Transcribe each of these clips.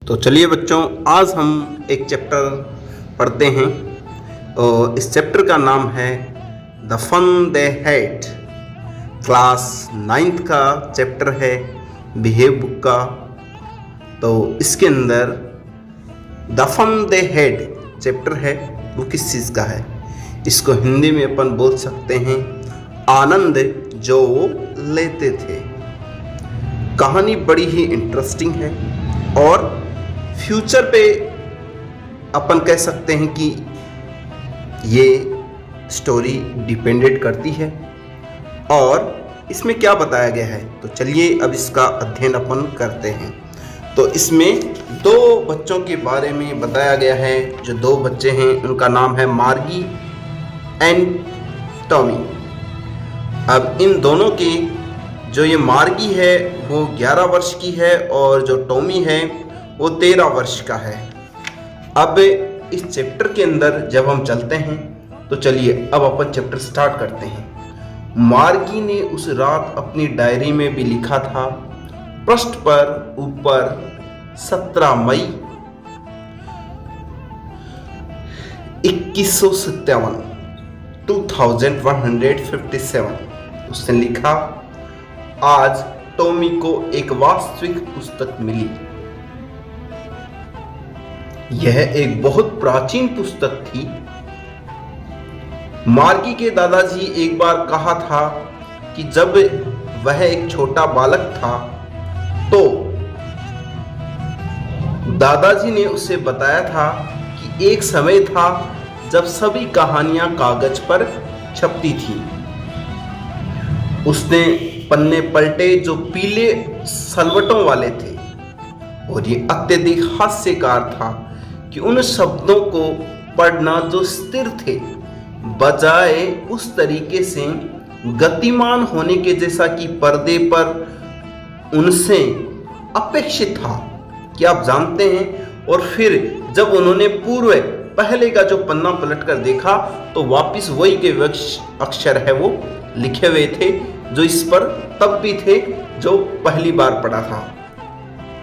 तो चलिए बच्चों, आज हम एक चैप्टर पढ़ते हैं और इस चैप्टर का नाम है the fun they had. Class 9th का चैप्टर है बिहेव बुक का। तो इसके अंदर the fun they had chapter है, वो किस चीज़ का है? इसको हिंदी में अपन बोल सकते हैं आनंद जो वो लेते थे। कहानी बड़ी ही इंटरेस्टिंग है और फ्यूचर पे अपन कह सकते हैं कि ये स्टोरी डिपेंडेंट करती है और इसमें क्या बताया गया है। तो चलिए अब इसका अध्ययन अपन करते हैं। तो इसमें दो बच्चों के बारे में बताया गया है। जो दो बच्चे हैं उनका नाम है मार्गी एंड टॉमी। अब इन दोनों की जो ये मार्गी है वो 11 वर्ष की है और जो टॉमी है वो 13 वर्ष का है। अब इस चैप्टर के अंदर जब हम चलते हैं तो चलिए अब अपन चैप्टर स्टार्ट करते हैं। मार्गी ने उस रात अपनी डायरी में भी लिखा था, पृष्ठ पर ऊपर 17 मई 2157 2157 उसने लिखा, आज टॉमी को एक वास्तविक पुस्तक मिली। यह एक बहुत प्राचीन पुस्तक थी। मार्गी के दादाजी एक बार कहा था कि जब वह एक छोटा बालक था तो दादाजी ने उसे बताया था कि एक समय था जब सभी कहानियां कागज पर छपती थी। उसने पन्ने पलटे जो पीले सलवटों वाले थे और ये अत्यधिक हास्यकार था कि उन शब्दों को पढ़ना जो स्थिर थे बजाय उस तरीके से गतिमान होने के जैसा कि पर्दे पर उनसे अपेक्षित था कि आप जानते हैं। और फिर जब उन्होंने पूर्व पहले का जो पन्ना पलटकर देखा तो वापस वही के अक्षर है वो लिखे हुए थे जो इस पर तब भी थे जो पहली बार पढ़ा था।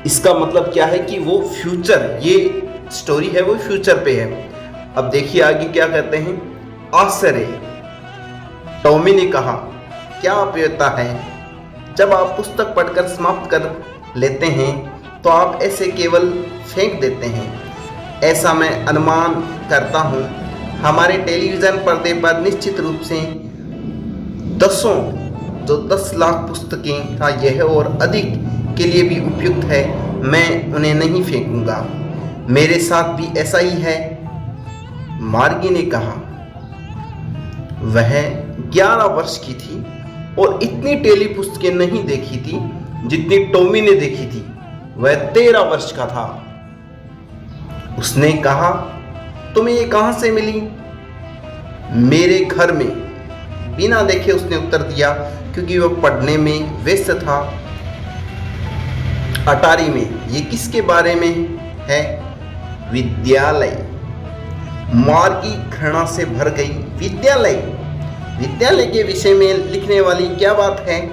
इसका मतलब क्या है कि वो फ्यूचर, ये स्टोरी है वो फ्यूचर पे है। अब देखिए आगे क्या कहते हैं। आश्चर्य, टॉमी ने कहा, क्या अप्रियता है। जब आप पुस्तक पढ़कर समाप्त कर लेते हैं तो आप ऐसे केवल फेंक देते हैं। ऐसा मैं अनुमान करता हूँ हमारे टेलीविजन पर्दे पर निश्चित रूप से 10 लाख पुस्तकें था यह और अधिक के लिए भी उपयुक्त है। मैं उन्हें नहीं फेंकूंगा। मेरे साथ भी ऐसा ही है, मार्गी ने कहा। वह 11 वर्ष की थी और इतनी टेली पुस्तकें नहीं देखी थी जितनी टॉमी ने देखी थी। वह 13 वर्ष का था। उसने कहा, तुम्हें ये कहां से मिली? मेरे घर में, बिना देखे उसने उत्तर दिया, क्योंकि वह पढ़ने में व्यस्त था। अटारी में। ये किसके बारे में है? विद्यालय। मार्गी घृणा से भर गई। विद्यालय के विषय में लिखने वाली क्या बात है?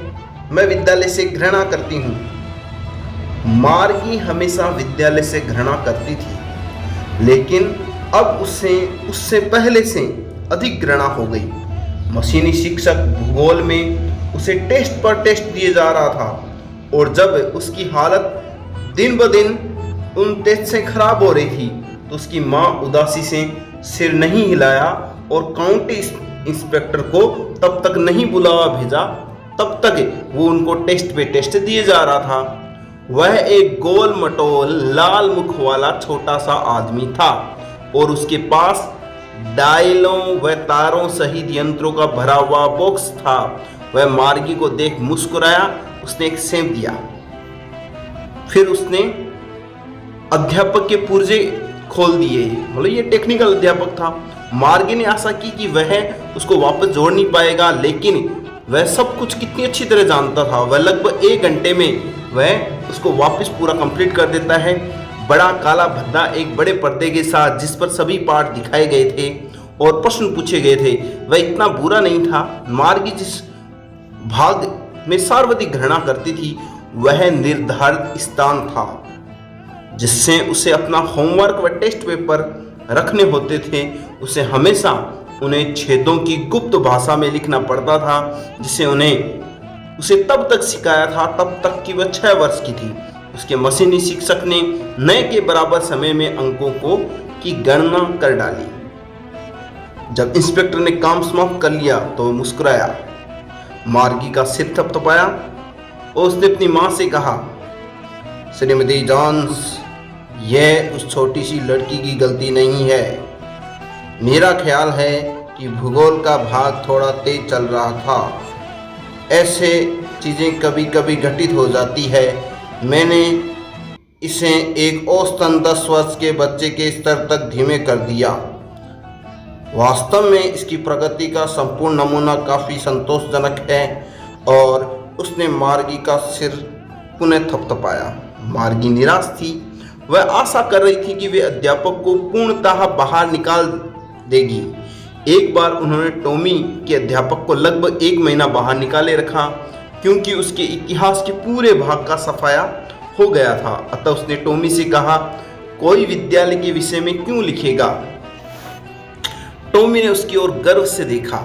मैं विद्यालय से घृणा करती हूँ। मार्गी हमेशा विद्यालय से घृणा करती थी, लेकिन अब उससे पहले से अधिक घृणा हो गई। मशीनी शिक्षक भूगोल में उसे टेस्ट पर टेस्ट दिए जा रहा था और जब उसकी हालत दिन ब दिन उन टेस्ट से खराब हो रही थी तो उसकी माँ उदासी से सिर नहीं हिलाया और काउंटी इंस्पेक्टर को तब तक नहीं बुलावा भेजा तब तक वो उनको टेस्ट पे टेस्ट दिए जा रहा था। वह एक गोल मटोल लाल मुख वाला छोटा सा आदमी था और उसके पास डायलों व तारों सहित यंत्रों का भरा हुआ बॉक्स था। वह मार्गी को देख मुस्कुराया। उसने एक सेब दिया। फिर उसने अध्यापक के पुर्जे खोल दिए। मतलब ये टेक्निकल अध्यापक था। मार्गी ने आशा की कि वह उसको वापस जोड़ नहीं पाएगा, लेकिन वह सब कुछ कितनी अच्छी तरह जानता था। वह लगभग 1 घंटे में वह उसको वापस पूरा कंप्लीट कर देता है। बड़ा काला भद्दा एक बड़े पर्दे के साथ जिस पर सभी पाठ दिखाए गए थे और प्रश्न पूछे गए थे, वह इतना बुरा नहीं था। मार्गी जिस भाग में सर्वाधिक घृणा करती थी वह निर्धारित स्थान था जिससे उसे अपना होमवर्क व टेस्ट पेपर रखने होते थे, उसे हमेशा उन्हें छेदों की गुप्त भाषा में लिखना पड़ता था, जिसे उसे तब तक सिखाया था तब तक कि वह 6 वर्ष की थी। उसके मशीनी शिक्षक ने नए के बराबर समय में अंकों की गणना कर डाली। जब इंस्पेक्टर ने काम समाप्त कर लिया तो वह मुस्कुराया, मार्गी का सिर थपथपाया और उसने अपनी माँ से कहा, श्रीमती जॉन्स, यह उस छोटी सी लड़की की गलती नहीं है। मेरा ख्याल है कि भूगोल का भाग थोड़ा तेज चल रहा था। ऐसे चीज़ें कभी कभी घटित हो जाती है। मैंने इसे एक औसतन 10 वर्ष के बच्चे के स्तर तक धीमे कर दिया। वास्तव में इसकी प्रगति का संपूर्ण नमूना काफ़ी संतोषजनक है। और उसने मार्गी का सिर पुनः थपथपाया। मार्गी निराश थी। वह आशा कर रही थी कि वे अध्यापक को पूर्णतः बाहर निकाल देगी। एक बार उन्होंने टॉमी के अध्यापक को लगभग 1 महीना बाहर निकाले रखा, क्योंकि उसके इतिहास के पूरे भाग का सफाया हो गया था। अतः उसने टॉमी से कहा, कोई विद्यालय के विषय में क्यों लिखेगा? टॉमी ने उसकी ओर गर्व से देखा,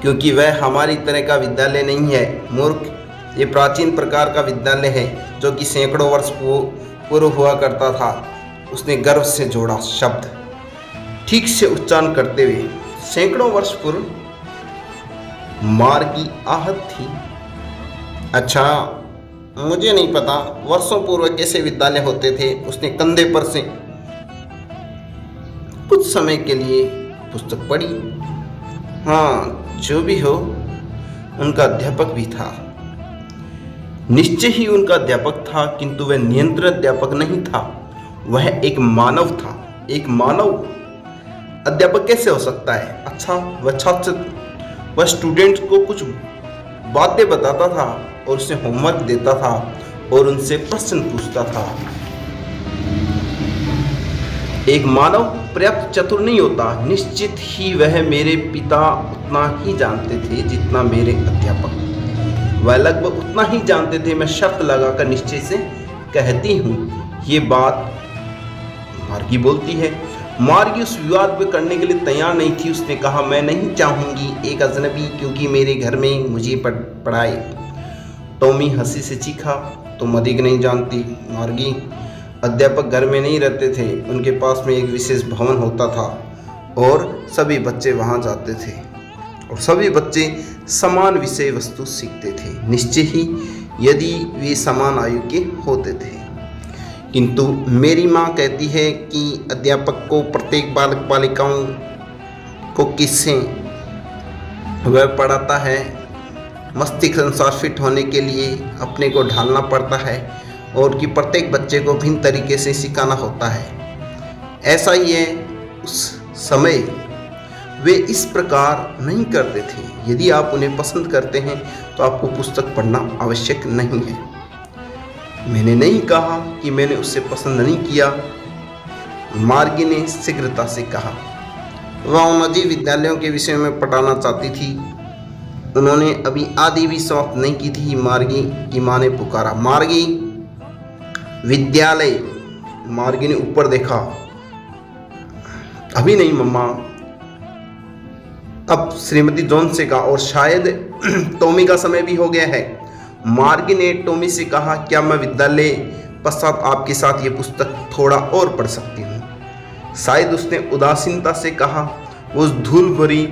क्योंकि वह हमारी तरह का विद्यालय नहीं है मूर्ख। ये प्राचीन प्रकार का विद्यालय है जो कि सैकड़ों वर्ष पूर्व हुआ करता था। उसने गर्व से जोड़ा शब्द ठीक से उच्चारण करते हुए। सैकड़ों वर्ष पूर्व? मार्गी आहत थी। अच्छा, मुझे नहीं पता वर्षों पूर्व कैसे विद्यालय होते थे। उसने कंधे पर से कुछ समय के लिए पुस्तक पढ़ी। हाँ, जो भी हो, उनका अध्यापक भी था। निश्चय ही उनका अध्यापक था, किंतु वह नियंत्रण अध्यापक नहीं था। वह एक मानव था। एक मानव अध्यापक कैसे हो सकता है? अच्छा, वह स्टूडेंट्स को कुछ बातें बताता था और उसे होमवर्क देता था और उनसे प्रश्न पूछता था। एक मानव पर्याप्त चतुर नहीं होता। निश्चित ही वह मेरे पिता उतना ही जानते थे जितना मेरे अध्यापक। वह लगभग उतना ही जानते थे। मैं शर्त लगाकर निश्चय से कहती हूँ, ये बात मार्गी बोलती है। मार्गी उस विवाद में करने के लिए तैयार नहीं थी। उसने कहा, मैं नहीं चाहूँगी एक अजनबी क्योंकि मेरे घर में मुझे पढ़ाए। टॉमी हंसी से चीखा, तुम अधिक नहीं जानती मार्गी। अध्यापक घर में नहीं रहते थे। उनके पास में एक विशेष भवन होता था और सभी बच्चे वहाँ जाते थे और सभी बच्चे समान विषय वस्तु सीखते थे, निश्चय ही यदि वे समान आयु के होते थे। किंतु मेरी माँ कहती है कि अध्यापक को प्रत्येक बालक बालिकाओं को किससे वह पढ़ाता है, मस्तिष्क अनुसार फिट होने के लिए अपने को ढालना पड़ता है और कि प्रत्येक बच्चे को भिन्न तरीके से सिखाना होता है। ऐसा ही है। उस समय वे इस प्रकार नहीं करते थे। यदि आप उन्हें पसंद करते हैं तो आपको पुस्तक पढ़ना आवश्यक नहीं है। मैंने नहीं कहा कि मैंने उससे पसंद नहीं किया, मार्गी ने शीघ्रता से कहा। वह उन अजीब विद्यालयों के विषय में पढ़ाना चाहती थी। उन्होंने अभी आधी भी समाप्त नहीं की थी। मार्गी की माँ ने पुकारा, मार्गी, विद्यालय। मार्गी ने ऊपर देखा। अभी नहीं मम्मा। अब श्रीमती जॉन से कहा, और शायद टॉमी का समय भी हो गया है। मार्गी ने टॉमी से कहा, क्या मैं विद्यालय पश्चात आपके साथ ये पुस्तक थोड़ा और पढ़ सकती हूँ? शायद उसने उदासीनता से कहा। वो उस धूल भरी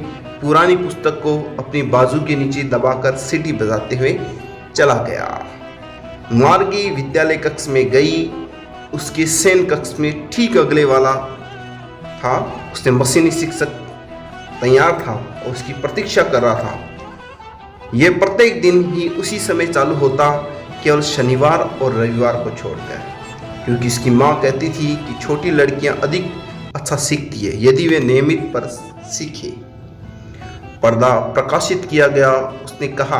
पुरानी पुस्तक को अपनी बाजू के नीचे दबाकर सीटी बजाते हुए चला गया। मार्गी विद्यालय कक्ष में गई। उसके शयन कक्ष में ठीक अगले वाला था। उसने मशीनी शिक्षक तैयार था और उसकी प्रतीक्षा कर रहा था। यह प्रत्येक दिन ही उसी समय चालू होता, केवल शनिवार और रविवार को छोड़कर, क्योंकि इसकी माँ कहती थी कि छोटी लड़कियां अधिक अच्छा सीखती है यदि वे नियमित पर सीखे। पर्दा प्रकाशित किया गया। उसने कहा,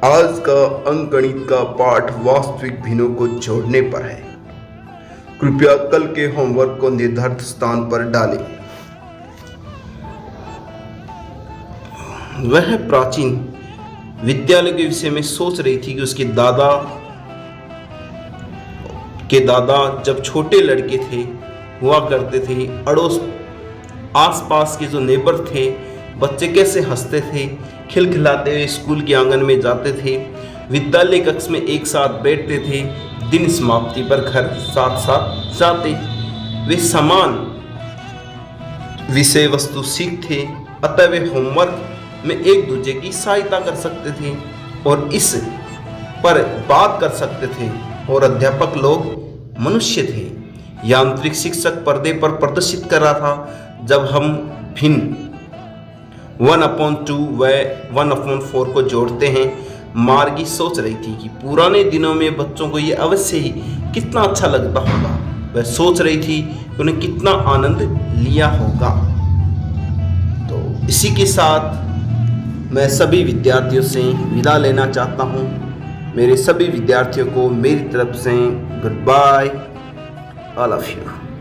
आज का अंकगणित का पाठ वास्तविक भिन्नों को जोड़ने पर है। कृपया कल के होमवर्क को निर्धारित स्थान पर डालें। वह प्राचीन विद्यालय के विषय में सोच रही थी कि उसके दादा के दादा जब छोटे लड़के थे हुआ करते थे, अड़ोस आसपास के जो नेबर थे, बच्चे कैसे हंसते थे, खिलखिलाते हुए स्कूल के आंगन में जाते थे, विद्यालय कक्ष में एक साथ बैठते थे, दिन समाप्ति पर घर साथ साथ जाते, वे समान विषय वस्तु सीखते, अतः वे होमवर्क में एक दूसरे की सहायता कर सकते थे और इस पर बात कर सकते थे। और अध्यापक लोग मनुष्य थे। यांत्रिक शिक्षक पर्दे पर प्रदर्शित कर रहा था जब हम भिन्न 1/2 व 1/4 को जोड़ते हैं। मार्गी सोच रही थी कि पुराने दिनों में बच्चों को ये अवश्य ही कितना अच्छा लगता होगा। वह सोच रही थी कि उन्हें कितना आनंद लिया होगा। तो इसी के साथ मैं सभी विद्यार्थियों से विदा लेना चाहता हूँ। मेरे सभी विद्यार्थियों को मेरी तरफ से goodbye, all of you.